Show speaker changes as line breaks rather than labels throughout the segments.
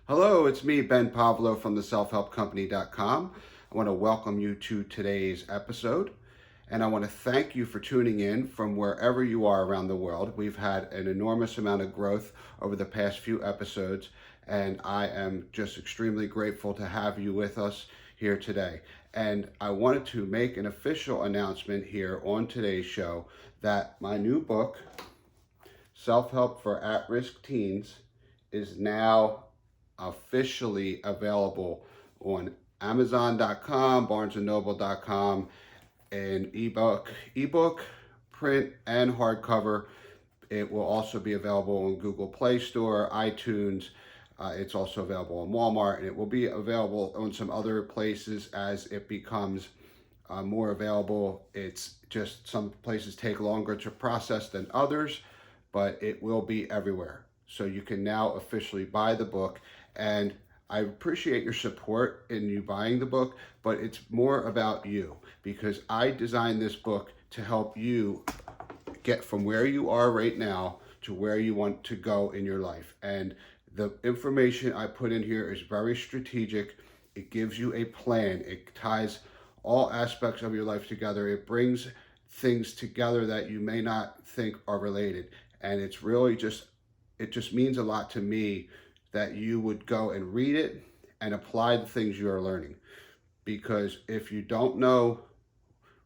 Hello, it's me, Ben Pavlo from the selfhelpcompany.com. I want to welcome you to today's episode, and I want to thank you for tuning in from wherever you are around the world. We've had an enormous amount of growth over the past few episodes, and I am just extremely grateful to have you with us here today. And I wanted to make an official announcement here on today's show that my new book, Self Help for At Risk Teens, is now officially available on Amazon.com, BarnesandNoble.com, and ebook, print, and hardcover. It will also be available on Google Play Store, iTunes. It's also available on Walmart, and it will be available on some other places as it becomes more available. It's just some places take longer to process than others, but it will be everywhere. So you can now officially buy the book, and I appreciate your support in you buying the book, but it's more about you because I designed this book to help you get from where you are right now to where you want to go in your life. And the information I put in here is very strategic. It gives you a plan. It ties all aspects of your life together. It brings things together that you may not think are related. And it's really it just means a lot to me that you would go and read it and apply the things you are learning. Because if you don't know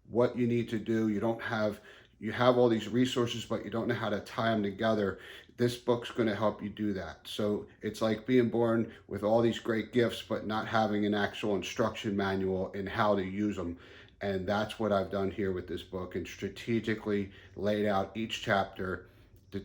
what you need to do, you have all these resources, but you don't know how to tie them together. This book's going to help you do that. So it's like being born with all these great gifts, but not having an actual instruction manual in how to use them. And that's what I've done here with this book, and strategically laid out each chapter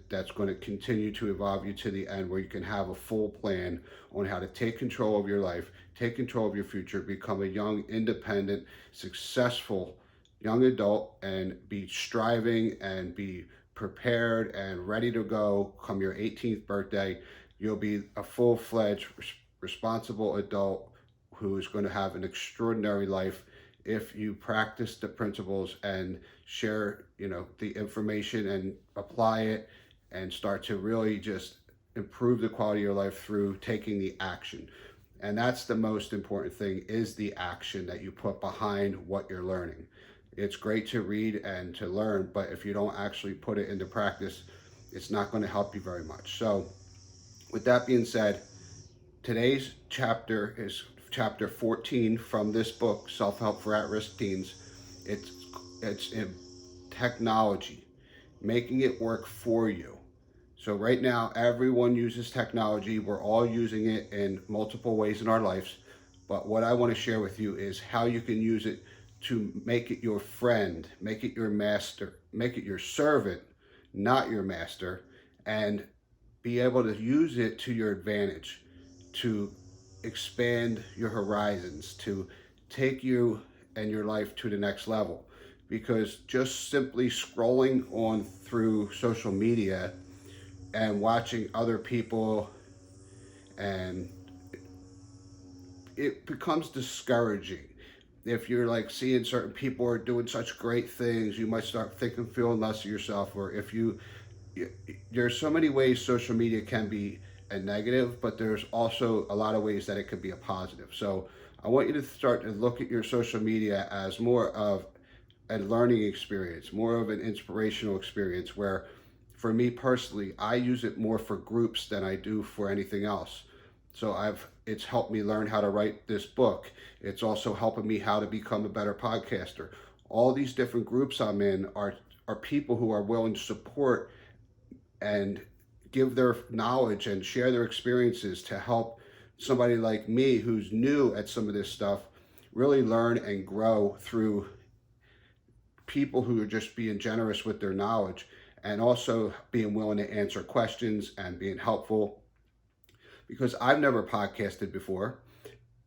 that's going to continue to evolve you to the end where you can have a full plan on how to take control of your life, take control of your future, become a young, independent, successful young adult, and be striving and be prepared and ready to go come your 18th birthday. You'll be a full-fledged responsible adult who is going to have an extraordinary life if you practice the principles and share, the information and apply it and start to really just improve the quality of your life through taking the action. And that's the most important thing, is the action that you put behind what you're learning. It's great to read and to learn, but if you don't actually put it into practice, it's not going to help you very much. So with that being said, today's chapter is chapter 14 from this book, Self-Help for At-Risk Teens. It's it's in technology, making it work for you. So right now, everyone uses technology. We're all using it in multiple ways in our lives. But what I want to share with you is how you can use it to make it your friend, make it your master, make it your servant, not your master, and be able to use it to your advantage, to expand your horizons, to take you and your life to the next level. Because just simply scrolling on through social media and watching other people, and it becomes discouraging. If you're like seeing certain people are doing such great things, you might start thinking, feeling less of yourself. Or if there's so many ways social media can be a negative, but there's also a lot of ways that it could be a positive. So I want you to start to look at your social media as more of a learning experience, more of an inspirational experience, where for me personally, I use it more for groups than I do for anything else. So it's helped me learn how to write this book. It's also helping me how to become a better podcaster. All these different groups I'm in are people who are willing to support and give their knowledge and share their experiences to help somebody like me who's new at some of this stuff really learn and grow through people who are just being generous with their knowledge, and also being willing to answer questions and being helpful. Because I've never podcasted before,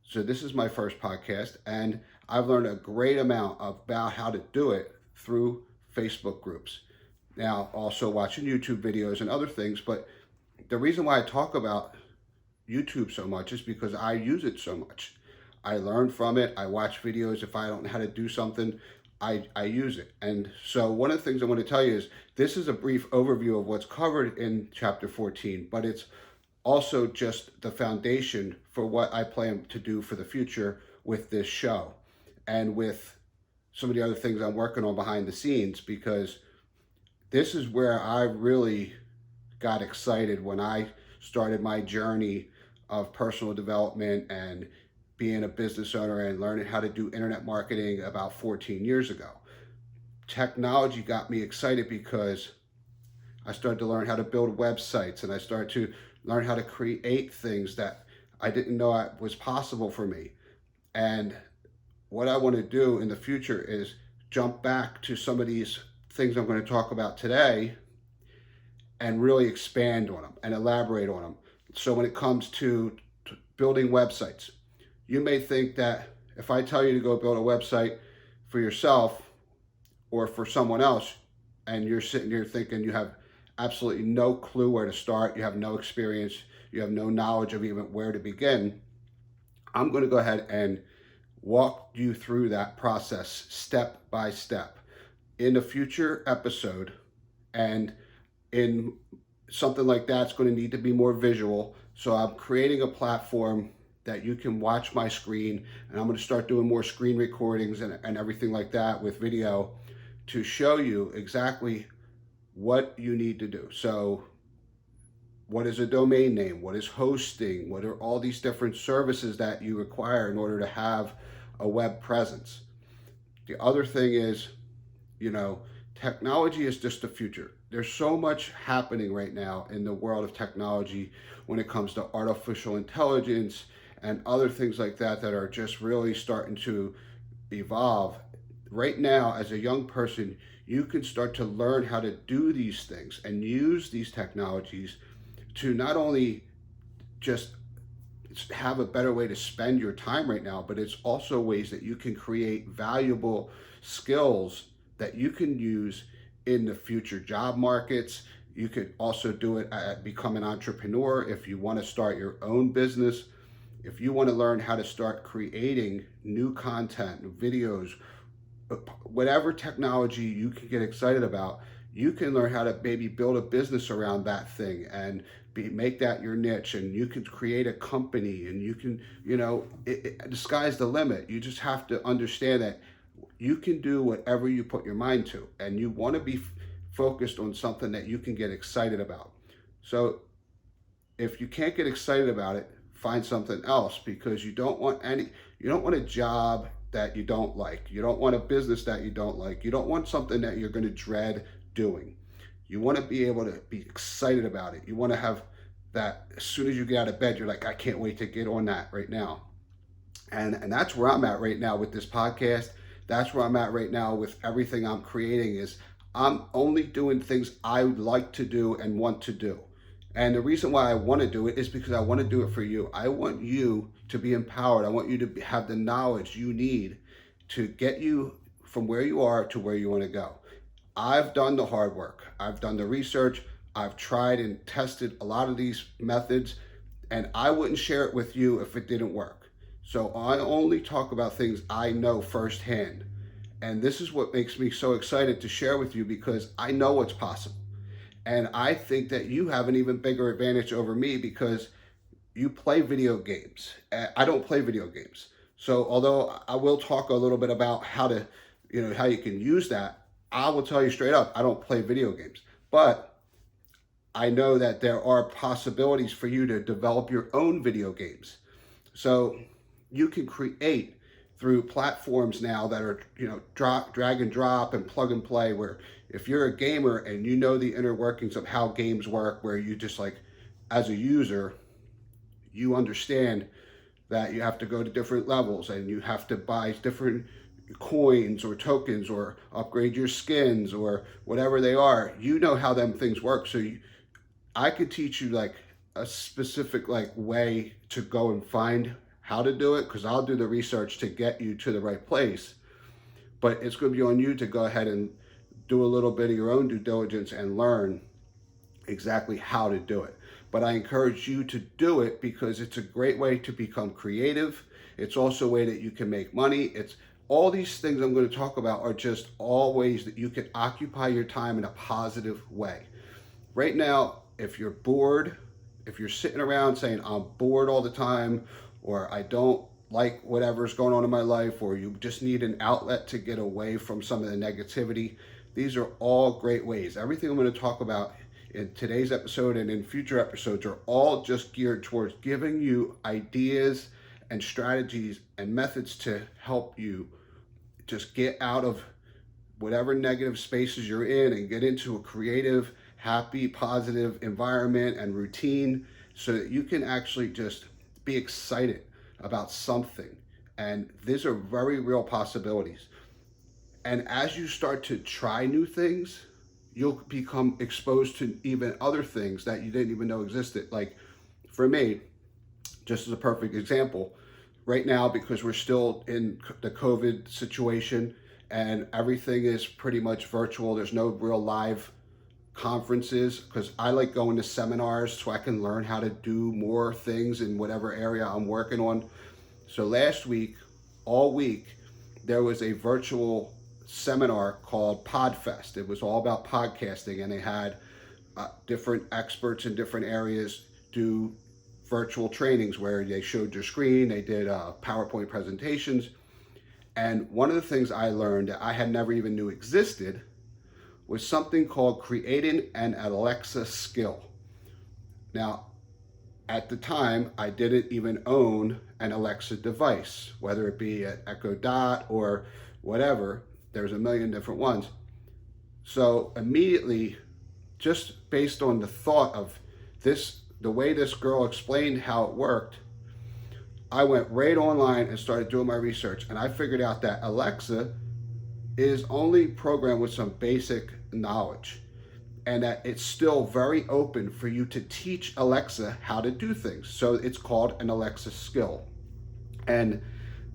so this is my first podcast, and I've learned a great amount about how to do it through Facebook groups. Now, also watching YouTube videos and other things, but the reason why I talk about YouTube so much is because I use it so much. I learn from it. I watch videos. If I don't know how to do something, I use it. And so one of the things I want to tell you is this is a brief overview of what's covered in chapter 14, but it's also just the foundation for what I plan to do for the future with this show and with some of the other things I'm working on behind the scenes, because this is where I really got excited when I started my journey of personal development and being a business owner and learning how to do internet marketing about 14 years ago. Technology got me excited because I started to learn how to build websites, and I started to learn how to create things that I didn't know was possible for me. And what I want to do in the future is jump back to some of these things I'm going to talk about today and really expand on them and elaborate on them. So when it comes to building websites, you may think that if I tell you to go build a website for yourself or for someone else, and you're sitting here thinking you have absolutely no clue where to start, you have no experience, you have no knowledge of even where to begin, I'm going to go ahead and walk you through that process step by step in a future episode. And in something like that, it's going to need to be more visual. So I'm creating a platform that you can watch my screen, and I'm going to start doing more screen recordings and everything like that with video to show you exactly what you need to do. So what is a domain name? What is hosting? What are all these different services that you require in order to have a web presence? The other thing is, technology is just the future. There's so much happening right now in the world of technology when it comes to artificial intelligence and other things like that that are just really starting to evolve. Right now, as a young person, you can start to learn how to do these things and use these technologies to not only just have a better way to spend your time right now, but it's also ways that you can create valuable skills that you can use in the future job markets. You could also do it at become an entrepreneur if you want to start your own business. If you want to learn how to start creating new content, videos, whatever technology you can get excited about, you can learn how to maybe build a business around that thing and make that your niche, and you can create a company, and you can, the sky's the limit. You just have to understand that you can do whatever you put your mind to, and you want to be focused on something that you can get excited about. So if you can't get excited about it, find something else, because you don't want a job that you don't like. You don't want a business that you don't like. You don't want something that you're going to dread doing. You want to be able to be excited about it. You want to have that as soon as you get out of bed, you're like, I can't wait to get on that right now. And that's where I'm at right now with this podcast. That's where I'm at right now with everything I'm creating. Is I'm only doing things I would like to do and want to do. And the reason why I want to do it is because I want to do it for you. I want you to be empowered. I want you to have the knowledge you need to get you from where you are to where you want to go. I've done the hard work. I've done the research. I've tried and tested a lot of these methods, and I wouldn't share it with you if it didn't work. So I only talk about things I know firsthand. And this is what makes me so excited to share with you, because I know what's possible. And I think that you have an even bigger advantage over me because you play video games. I don't play video games. So although I will talk a little bit about how you can use that, I will tell you straight up, I don't play video games. But I know that there are possibilities for you to develop your own video games. So you can create through platforms now that are, drag and drop and plug and play, where if you're a gamer and you know the inner workings of how games work, where you just as a user, you understand that you have to go to different levels and you have to buy different coins or tokens or upgrade your skins or whatever they are. You know how them things work. So I could teach you a specific way to go and find how to do it, because I'll do the research to get you to the right place. But it's going to be on you to go ahead and do a little bit of your own due diligence and learn exactly how to do it. But I encourage you to do it because it's a great way to become creative. It's also a way that you can make money. It's all these things I'm going to talk about are just all ways that you can occupy your time in a positive way. Right now, if you're bored, if you're sitting around saying I'm bored all the time, or I don't like whatever's going on in my life, or you just need an outlet to get away from some of the negativity, these are all great ways. Everything I'm going to talk about in today's episode and in future episodes are all just geared towards giving you ideas and strategies and methods to help you just get out of whatever negative spaces you're in and get into a creative, happy, positive environment and routine so that you can actually just be excited about something. And these are very real possibilities. And as you start to try new things, you'll become exposed to even other things that you didn't even know existed. Like for me, just as a perfect example, right now, because we're still in the COVID situation and everything is pretty much virtual, there's no real live conferences, because I like going to seminars so I can learn how to do more things in whatever area I'm working on. So last week, all week, there was a virtual seminar called PodFest. It was all about podcasting, and they had different experts in different areas do virtual trainings where they showed your screen, they did PowerPoint presentations. And one of the things I learned that I had never even knew existed was something called creating an Alexa skill. Now, at the time, I didn't even own an Alexa device, whether it be an Echo Dot or whatever. There's a million different ones. So immediately, just based on the thought of this, the way this girl explained how it worked, I went right online and started doing my research, and I figured out that Alexa is only programmed with some basic knowledge, and that it's still very open for you to teach Alexa how to do things. So it's called an Alexa skill. And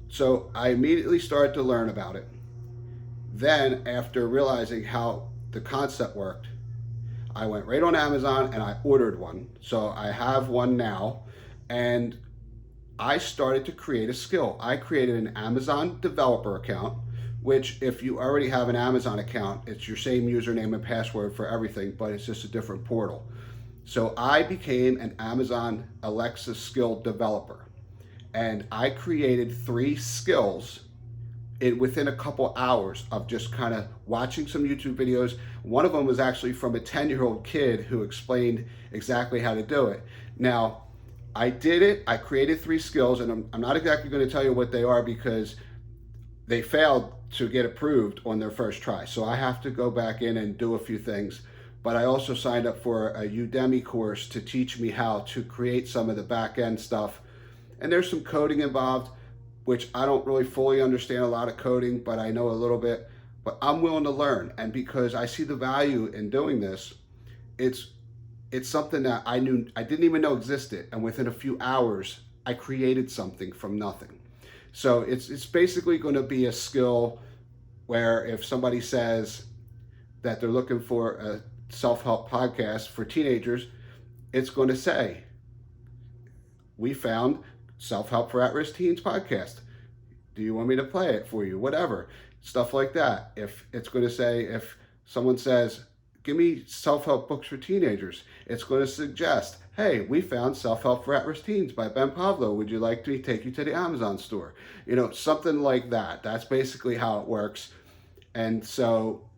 so I immediately started to learn about it. Then, after realizing how the concept worked, I went right on Amazon and I ordered one. So I have one now, and I started to create a skill. I created an Amazon developer account, which if you already have an Amazon account, it's your same username and password for everything, but it's just a different portal. So I became an Amazon Alexa skill developer, and I created 3 skills within a couple hours of just kind of watching some YouTube videos. One of them was actually from a 10-year-old kid who explained exactly how to do it. Now, I did it. I created 3 skills, and I'm not exactly going to tell you what they are because they failed to get approved on their first try. So I have to go back in and do a few things. But I also signed up for a Udemy course to teach me how to create some of the back end stuff. And there's some coding involved, which I don't really fully understand a lot of coding, but I know a little bit. But I'm willing to learn. And because I see the value in doing this, it's something that I didn't even know existed. And within a few hours, I created something from nothing. So it's basically going to be a skill where if somebody says that they're looking for a self-help podcast for teenagers, it's going to say, we found Self-Help for At-Risk Teens podcast. Do you want me to play it for you? Whatever, stuff like that. If it's going to say, if someone says, give me self-help books for teenagers, it's going to suggest, hey, we found Self-Help for At-Risk Teens by Ben Pavlo. Would you like me to take you to the Amazon store? You know, something like that. That's basically how it works. And so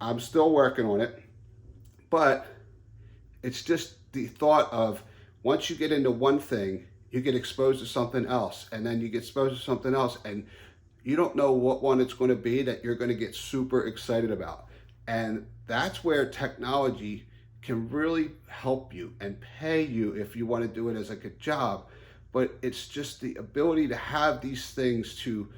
I'm still working on it, but it's just the thought of once you get into one thing, you get exposed to something else, and then you get exposed to something else, and you don't know what one it's going to be that you're going to get super excited about. And that's where technology can really help you and pay you if you want to do it as like a job. But it's just the ability to have these things to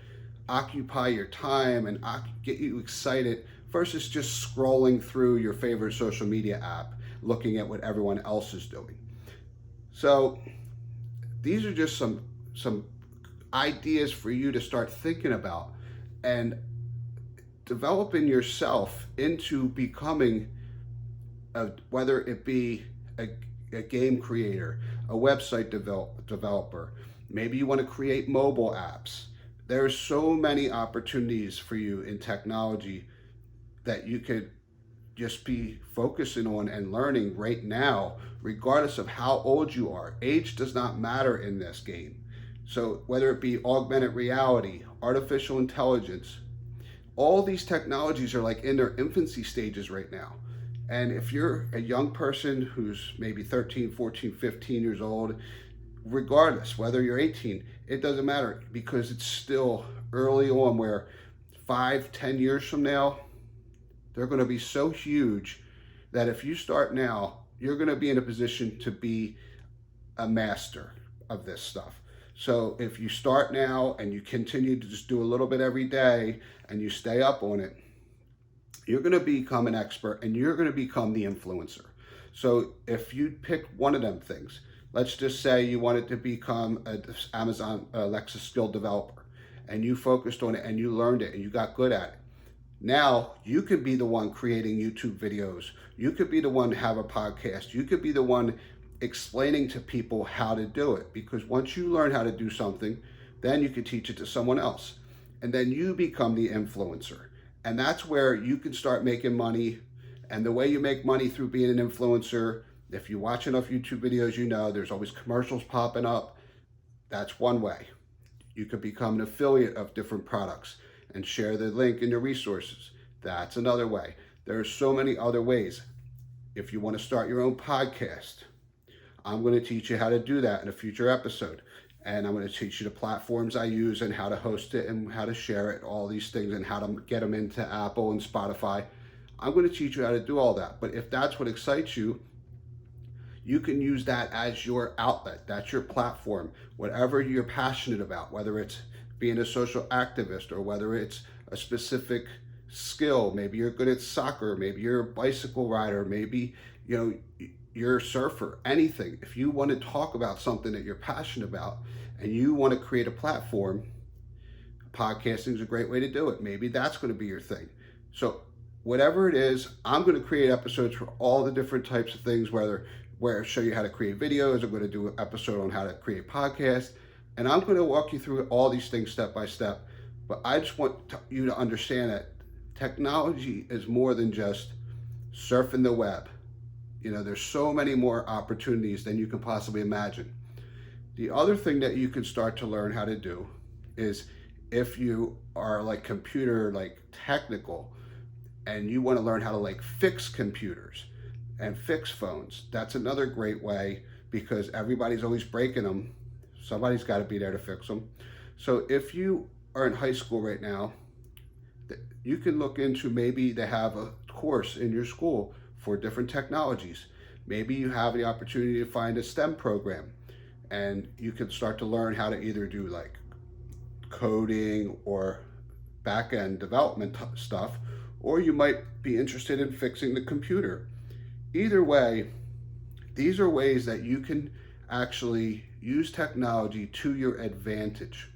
occupy your time and get you excited versus just scrolling through your favorite social media app, looking at what everyone else is doing. So these are just some ideas for you to start thinking about and developing yourself into becoming whether it be a game creator, a website developer, maybe you want to create mobile apps. There are so many opportunities for you in technology that you could just be focusing on and learning right now, regardless of how old you are. Age does not matter in this game. So whether it be augmented reality, artificial intelligence, all these technologies are like in their infancy stages right now. And if you're a young person who's maybe 13, 14, 15 years old, regardless whether you're 18, it doesn't matter, because it's still early on, where 5, 10 years from now, they're going to be so huge that if you start now, you're going to be in a position to be a master of this stuff. So if you start now and you continue to just do a little bit every day and you stay up on it, you're going to become an expert and you're going to become the influencer. So if you pick one of them things, let's just say you wanted to become an Amazon Alexa skill developer, and you focused on it and you learned it and you got good at it. Now you could be the one creating YouTube videos. You could be the one to have a podcast. You could be the one explaining to people how to do it, because once you learn how to do something, then you can teach it to someone else. And then you become the influencer. And that's where you can start making money. And the way you make money through being an influencer, if you watch enough YouTube videos, you know there's always commercials popping up. That's one way. You could become an affiliate of different products and share the link in your resources. That's another way. There are so many other ways. If you want to start your own podcast, I'm going to teach you how to do that in a future episode. And I'm going to teach you the platforms I use and how to host it and how to share it, all these things, and how to get them into Apple and Spotify. I'm going to teach you how to do all that. But if that's what excites you, you can use that as your outlet. That's your platform. Whatever you're passionate about, whether it's being a social activist or whether it's a specific skill. Maybe you're good at soccer. Maybe you're a bicycle rider. Maybe, you're a surfer. Anything. If you want to talk about something that you're passionate about and you want to create a platform, podcasting is a great way to do it. Maybe that's going to be your thing. So whatever it is, I'm going to create episodes for all the different types of things, where I show you how to create videos. I'm going to do an episode on how to create podcasts, and I'm going to walk you through all these things step by step. But I just want you to understand that technology is more than just surfing the web. There's so many more opportunities than you can possibly imagine. The other thing that you can start to learn how to do is, if you are computer technical and you want to learn how to fix computers and fix phones, that's another great way, because everybody's always breaking them. Somebody's got to be there to fix them. So if you are in high school right now, you can look into, maybe they have a course in your school for different technologies. Maybe you have the opportunity to find a STEM program, and you can start to learn how to either do coding or back-end development stuff, or you might be interested in fixing the computer. Either way, these are ways that you can actually use technology to your advantage.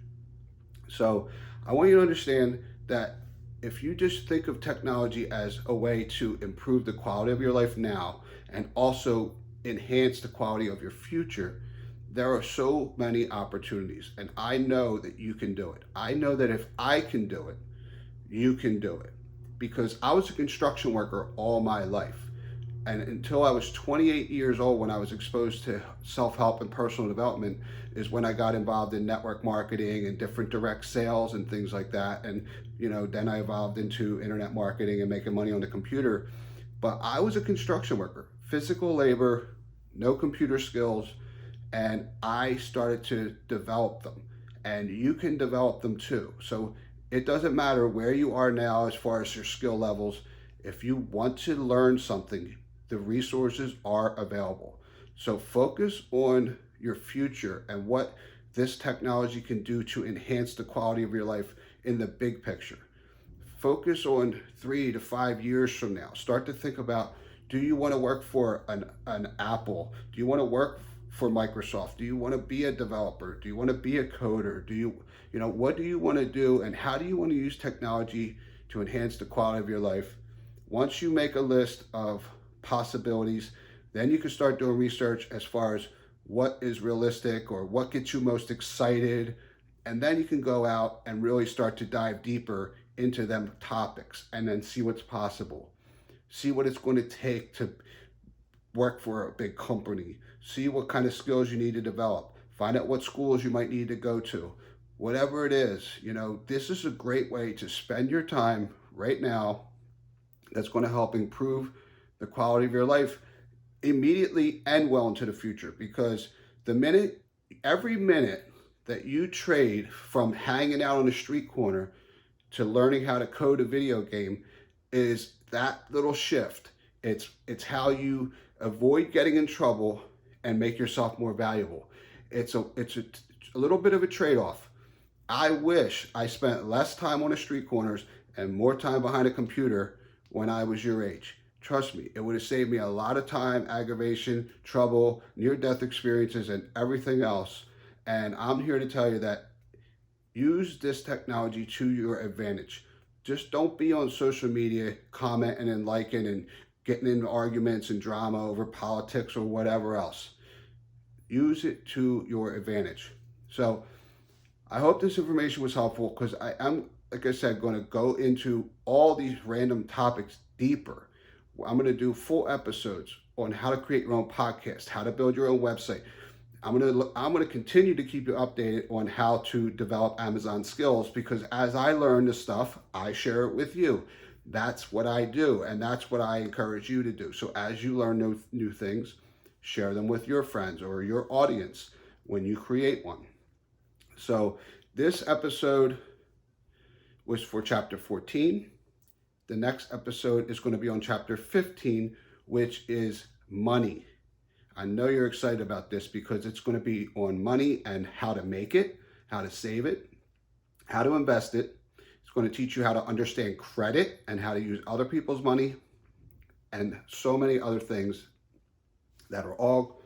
So I want you to understand that if you just think of technology as a way to improve the quality of your life now and also enhance the quality of your future, there are so many opportunities. And I know that you can do it. I know that if I can do it, you can do it. Because I was a construction worker all my life. And until I was 28 years old, when I was exposed to self-help and personal development, is when I got involved in network marketing and different direct sales and things like that. And, then I evolved into internet marketing and making money on the computer. But I was a construction worker, physical labor, no computer skills, and I started to develop them. And you can develop them too. So it doesn't matter where you are now as far as your skill levels. If you want to learn something, the resources are available. So focus on your future and what this technology can do to enhance the quality of your life in the big picture. Focus on 3 to 5 years from now. Start to think about, do you want to work for an Apple? Do you want to work for Microsoft? Do you want to be a developer? Do you want to be a coder? What do you want to do, and how do you want to use technology to enhance the quality of your life? Once you make a list of possibilities, then you can start doing research as far as what is realistic or what gets you most excited, and then you can go out and really start to dive deeper into them topics and then see what's possible. See what it's going to take to work for a big company. See what kind of skills you need to develop. Find out what schools you might need to go to. Whatever it is, this is a great way to spend your time right now that's going to help improve the quality of your life immediately and well into the future. Because every minute that you trade from hanging out on the street corner to learning how to code a video game is that little shift. It's how you avoid getting in trouble and make yourself more valuable. It's a little bit of a trade-off. I wish I spent less time on the street corners and more time behind a computer when I was your age. Trust me, it would have saved me a lot of time, aggravation, trouble, near-death experiences, and everything else. And I'm here to tell you that use this technology to your advantage. Just don't be on social media commenting and liking and getting into arguments and drama over politics or whatever else. Use it to your advantage. So I hope this information was helpful, because I am, like I said, going to go into all these random topics deeper. I'm going to do full episodes on how to create your own podcast, how to build your own website. I'm going to continue to keep you updated on how to develop Amazon skills, because as I learn this stuff, I share it with you. That's what I do, and that's what I encourage you to do. So as you learn new things, share them with your friends or your audience when you create one. So this episode was for chapter 14. The next episode is going to be on chapter 15, which is money. I know you're excited about this because it's going to be on money and how to make it, how to save it, how to invest it. It's going to teach you how to understand credit and how to use other people's money, and so many other things that are all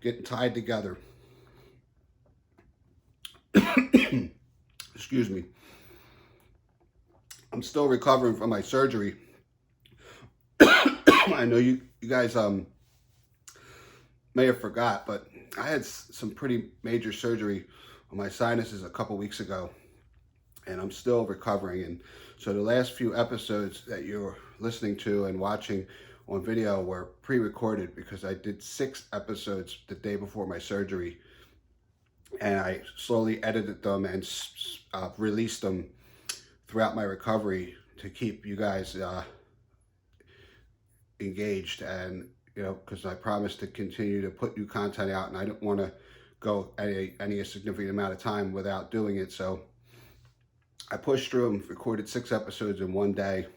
getting tied together. Excuse me. I'm still recovering from my surgery. I know you guys may have forgot, but I had some pretty major surgery on my sinuses a couple weeks ago, and I'm still recovering. And so the last few episodes that you're listening to and watching on video were pre-recorded, because I did 6 episodes the day before my surgery, and I slowly edited them and released them throughout my recovery to keep you guys engaged. And because I promised to continue to put new content out, and I didn't want to go any significant amount of time without doing it. So I pushed through them, recorded 6 episodes in one day.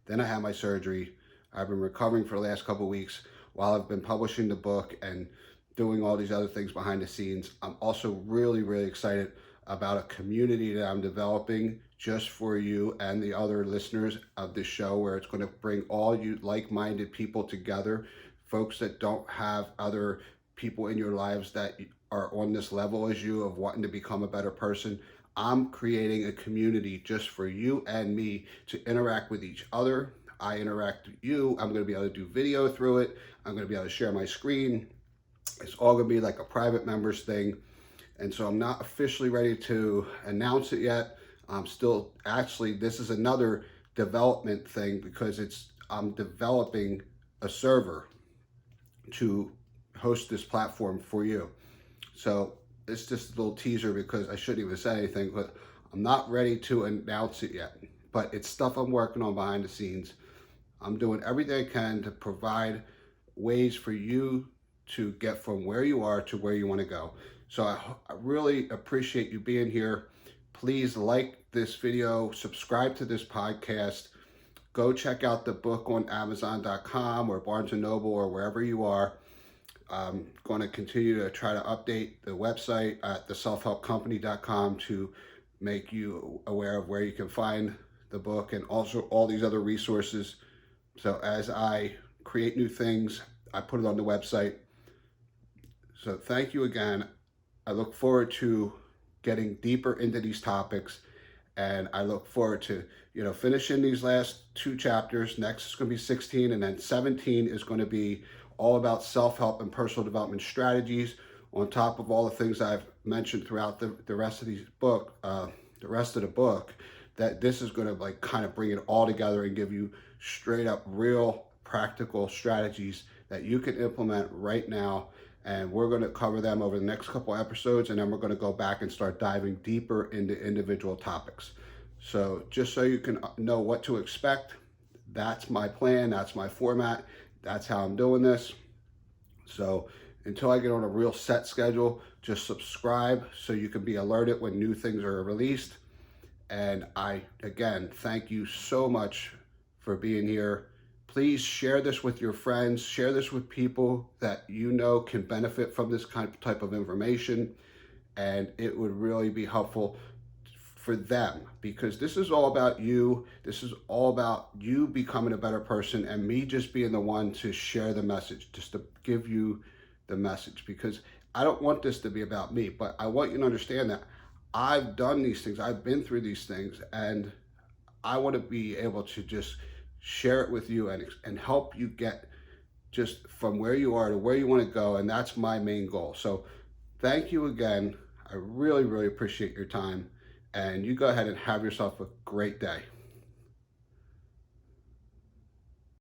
Then I had my surgery. I've been recovering for the last couple of weeks while I've been publishing the book and doing all these other things behind the scenes. I'm also really, really excited about a community that I'm developing just for you and the other listeners of this show, where it's going to bring all you like-minded people together, folks that don't have other people in your lives that are on this level as you of wanting to become a better person. I'm creating a community just for you and me to interact with each other. I interact with you. I'm going to be able to do video through it. I'm going to be able to share my screen. It's all going to be like a private members thing. And so I'm not officially ready to announce it yet. I'm still, actually, this is another development thing, because I'm developing a server to host this platform for you. So it's just a little teaser, because I shouldn't even say anything, but I'm not ready to announce it yet. But it's stuff I'm working on behind the scenes. I'm doing everything I can to provide ways for you to get from where you are to where you want to go. So I really appreciate you being here. Please like this video, subscribe to this podcast, go check out the book on Amazon.com or Barnes & Noble or wherever you are. I'm going to continue to try to update the website at theselfhelpcompany.com to make you aware of where you can find the book and also all these other resources. So as I create new things, I put it on the website. So thank you again. I look forward to getting deeper into these topics, and I look forward to, finishing these last 2 chapters. Next is going to be 16, and then 17 is going to be all about self-help and personal development strategies, on top of all the things I've mentioned throughout the rest of the book. that this is going to like kind of bring it all together and give you straight up real practical strategies that you can implement right now. And we're going to cover them over the next couple episodes, and then we're going to go back and start diving deeper into individual topics. So just so you can know what to expect, that's my plan, that's my format, that's how I'm doing this. So until I get on a real set schedule, just subscribe so you can be alerted when new things are released. And I, again, thank you so much for being here. Please share this with your friends, share this with people that you know can benefit from this type of information, and it would really be helpful for them, because this is all about you. This is all about you becoming a better person and me just being the one to share the message, just to give you the message, because I don't want this to be about me, but I want you to understand that I've done these things, I've been through these things, and I want to be able to just share it with you and help you get just from where you are to where you want to go. And that's my main goal. So thank you again. I really, really appreciate your time. And you go ahead and have yourself a great day.